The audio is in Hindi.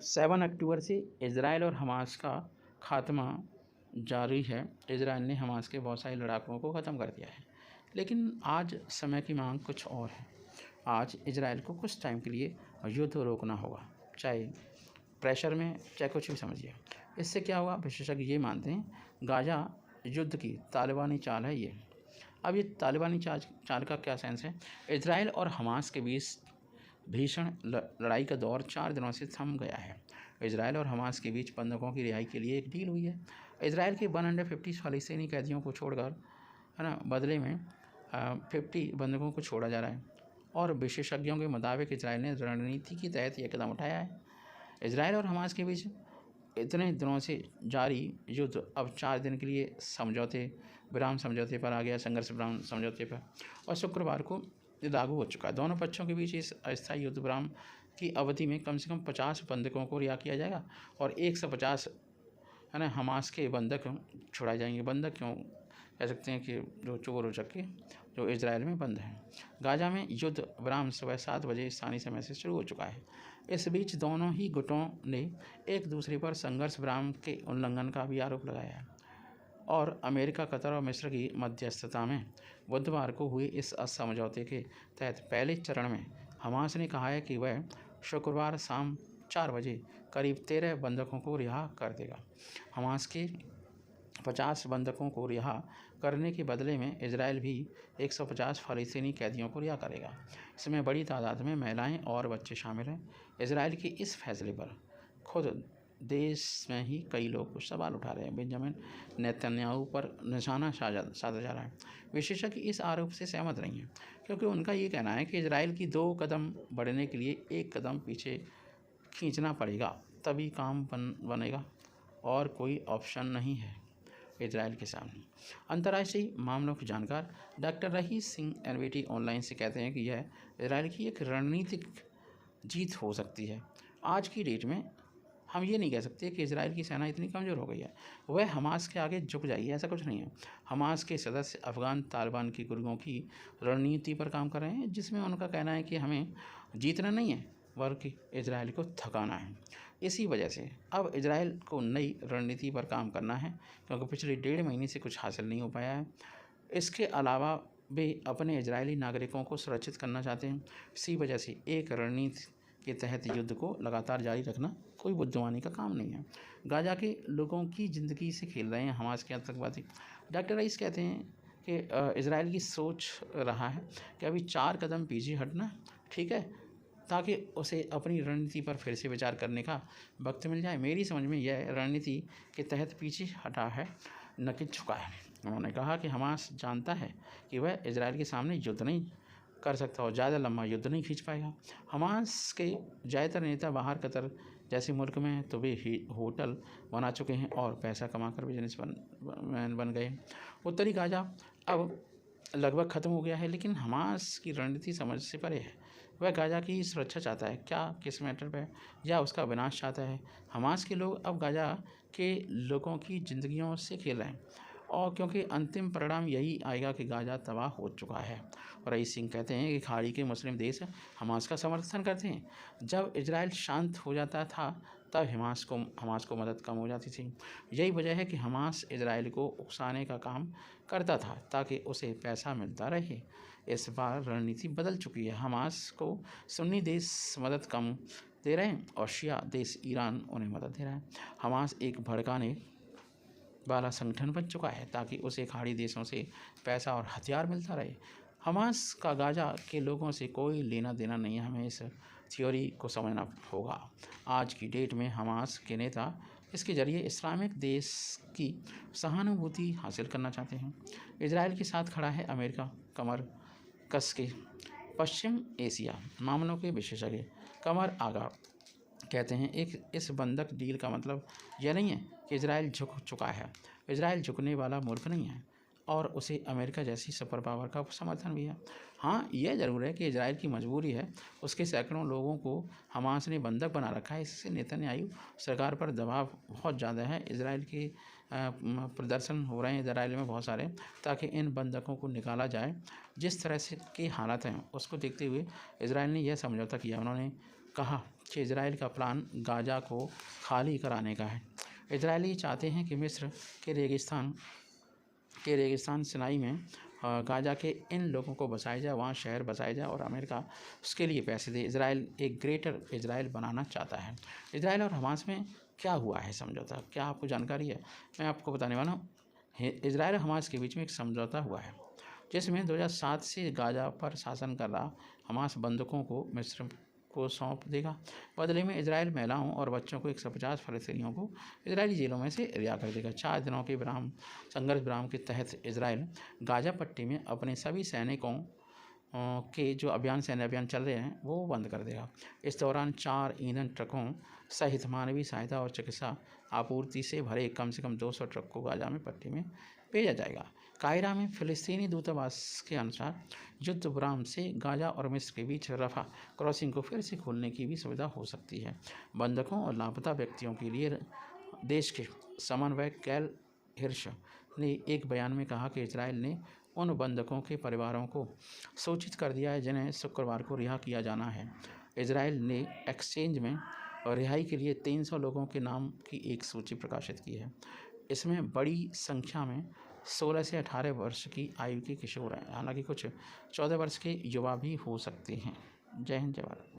7 अक्टूबर से इजराइल और हमास का खात्मा जारी है। इजराइल ने हमास के बहुत सारे लड़ाकों को ख़त्म कर दिया है, लेकिन आज समय की मांग कुछ और है। आज इजराइल को कुछ टाइम के लिए युद्ध रोकना होगा, चाहे प्रेशर में, चाहे कुछ भी समझिए। इससे क्या होगा, विशेषज्ञ ये मानते हैं गाजा युद्ध की तालिबानी चाल है ये। अब ये तालिबानी चाल का क्या सेंस है? इजराइल और हमास के बीच भीषण लड़ाई का दौर 4 दिनों से थम गया है। इजराइल और हमास के बीच बंधकों की रिहाई के लिए एक डील हुई है। इजराइल के 150 फ़लस्तीनी कैदियों को छोड़कर, है ना, बदले में 50 बंधकों को छोड़ा जा रहा है। और विशेषज्ञों के मुताबिक इजराइल ने रणनीति के तहत यह कदम उठाया है। इजराइल और हमास के बीच इतने दिनों से जारी युद्ध अब 4 दिन के लिए विराम समझौते पर आ गया, संघर्ष विराम समझौते पर, और शुक्रवार को लागू हो चुका है। दोनों पक्षों के बीच इस अस्थायी युद्ध विराम की अवधि में कम से कम 50 बंधकों को रिहा किया जाएगा और 150, है ना, हमास के बंधक छुड़ाए जाएंगे। बंधक क्यों कह सकते हैं कि जो चोर हो सके, जो इजराइल में बंद हैं। गाजा में युद्ध विराम सुबह 7 बजे स्थानीय समय से शुरू हो चुका है। इस बीच दोनों ही गुटों ने एक दूसरे पर संघर्ष विराम के उल्लंघन का भी आरोप लगाया है और अमेरिका, कतर और मिस्र की मध्यस्थता में बुधवार को हुए इस समझौते के तहत पहले चरण में हमास ने कहा है कि वह शुक्रवार शाम 4 बजे करीब 13 बंधकों को रिहा कर देगा। हमास के 50 बंधकों को रिहा करने के बदले में इजराइल भी 150 फ़लस्तीनी कैदियों को रिहा करेगा। इसमें बड़ी तादाद में महिलाएं और बच्चे शामिल हैं। इजराइल के इस फैसले पर खुद देश में ही कई लोग कुछ सवाल उठा रहे हैं। बेंजामिन नेतन्याहू पर निशाना साधा जा रहा है। विशेषज्ञ इस आरोप से सहमत नहीं हैं, क्योंकि उनका ये कहना है कि इजराइल की 2 कदम बढ़ने के लिए 1 कदम पीछे खींचना पड़ेगा, तभी काम बनेगा और कोई ऑप्शन नहीं है इजराइल के सामने। अंतर्राष्ट्रीय मामलों के जानकार डॉक्टर रहीस सिंह एनवीटी ऑनलाइन से कहते हैं कि यह इजराइल की एक रणनीतिक जीत हो सकती है। आज की डेट में हम ये नहीं कह सकते कि इजराइल की सेना इतनी कमज़ोर हो गई है, वह हमास के आगे झुक जाएगी, ऐसा कुछ नहीं है। हमास के सदस्य अफ़गान तालिबान की गुर्गों की रणनीति पर काम कर रहे हैं, जिसमें उनका कहना है कि हमें जीतना नहीं है बल्कि इजराइल को थकाना है। इसी वजह से अब इजराइल को नई रणनीति पर काम करना है, क्योंकि पिछले 1.5 महीने से कुछ हासिल नहीं हो पाया है। इसके अलावा वे अपने इजरायली नागरिकों को सुरक्षित करना चाहते हैं। इसी वजह से एक रणनीति के तहत युद्ध को लगातार जारी रखना कोई बुद्धिमानी का काम नहीं है। गाजा के लोगों की ज़िंदगी से खेल रहे हैं हमास के आतंकवादी। डॉक्टर रईस कहते हैं कि इजराइल की सोच रहा है कि अभी 4 कदम पीछे हटना ठीक है, ताकि उसे अपनी रणनीति पर फिर से विचार करने का वक्त मिल जाए। मेरी समझ में यह रणनीति के तहत पीछे हटा है, न कि झुका है। उन्होंने कहा कि हमास जानता है कि वह इजराइल के सामने युद्ध नहीं कर सकता और ज़्यादा लंबा युद्ध नहीं खींच पाएगा। हमास के ज़्यादातर नेता बाहर, कतर जैसे मुल्क में तो वे होटल बना चुके हैं और पैसा कमाकर बिजनेस बन गए। उत्तरी गाजा अब लगभग ख़त्म हो गया है, लेकिन हमास की रणनीति समझ से परे है। वह गाजा की सुरक्षा चाहता है, क्या किस मैटर पर, या उसका विनाश चाहता है। हमास के लोग अब गाजा के लोगों की ज़िंदगियों से खेल रहे हैं, और क्योंकि अंतिम परिणाम यही आएगा कि गाजा तबाह हो चुका है। रईस सिंह कहते हैं कि खाड़ी के मुस्लिम देश हमास का समर्थन करते हैं। जब इजराइल शांत हो जाता था तब हमास को मदद कम हो जाती थी। यही वजह है कि हमास इजराइल को उकसाने का काम करता था ताकि उसे पैसा मिलता रहे। इस बार रणनीति बदल चुकी है। हमास को सुन्नी देश मदद कम दे रहे हैं और शिया देश ईरान उन्हें मदद दे रहा है। हमास एक भड़काने वाला संगठन बन चुका है ताकि उसे खाड़ी देशों से पैसा और हथियार मिलता रहे। हमास का गाजा के लोगों से कोई लेना देना नहीं है। हमें इस थ्योरी को समझना होगा। आज की डेट में हमास के नेता इसके ज़रिए इस्लामिक देश की सहानुभूति हासिल करना चाहते हैं। इजराइल के साथ खड़ा है अमेरिका, कमर कस के। पश्चिम एशिया मामलों के विशेषज्ञ कमर आगा कहते हैं इस बंधक डील का मतलब यह नहीं है कि इजराइल झुक चुका है। इजराइल झुकने वाला मुल्क नहीं है और उसे अमेरिका जैसी सुपर पावर का समर्थन भी है। हाँ, यह ज़रूर है कि इजराइल की मजबूरी है, उसके सैकड़ों लोगों को हमास ने बंधक बना रखा है। इससे नेतन्याहू सरकार पर दबाव बहुत ज़्यादा है। इजराइल के प्रदर्शन हो रहे हैं इजराइल में बहुत सारे, ताकि इन बंधकों को निकाला जाए। जिस तरह से के हालात हैं उसको देखते हुए इजराइल ने यह समझौता किया। उन्होंने कहा कि इजराइल का प्लान गाज़ा को खाली कराने का है। इजरायली चाहते हैं कि मिस्र के रेगिस्तान सिनाई में गाज़ा के इन लोगों को बसाया जाए, वहाँ शहर बसाया जाए और अमेरिका उसके लिए पैसे दे। इजराइल एक ग्रेटर इजराइल बनाना चाहता है। इजराइल और हमास में क्या हुआ है समझौता, क्या आपको जानकारी है? मैं आपको बताने वाला हूँ। इजराइल और हमास के बीच में एक समझौता हुआ है जिसमें 2007 से गाज़ा पर शासन कर रहा हमास बंधकों को मिस्र को सौंप देगा। बदले में इजराइल महिलाओं और बच्चों को 150 फ़लस्तीनियों को इजरायली जेलों में से रिहा कर देगा। 4 दिनों के संघर्ष विराम के तहत इजराइल गाज़ा पट्टी में अपने सभी सैनिकों के जो सैन्य अभियान चल रहे हैं वो बंद कर देगा। इस दौरान 4 ईंधन ट्रकों सहित मानवीय सहायता और चिकित्सा आपूर्ति से भरे कम से कम 200 ट्रक को गाज़ा में पट्टी में भेजा जाएगा। काहिरा में फ़िलिस्तीनी दूतावास के अनुसार युद्ध विराम से गाज़ा और मिस्र के बीच रफ़ा क्रॉसिंग को फिर से खोलने की भी सुविधा हो सकती है। बंधकों और लापता व्यक्तियों के लिए देश के समन्वयक कैल हिर्श ने एक बयान में कहा कि इजराइल ने उन बंधकों के परिवारों को सूचित कर दिया है जिन्हें शुक्रवार को रिहा किया जाना है। इजराइल ने एक्सचेंज में रिहाई के लिए 300 लोगों के नाम की एक सूची प्रकाशित की है। इसमें बड़ी संख्या में 16 से 18 वर्ष की आयु के किशोर हैं, हालांकि कुछ 14 वर्ष के युवा भी हो सकते हैं। जय हिंद, जय भारत।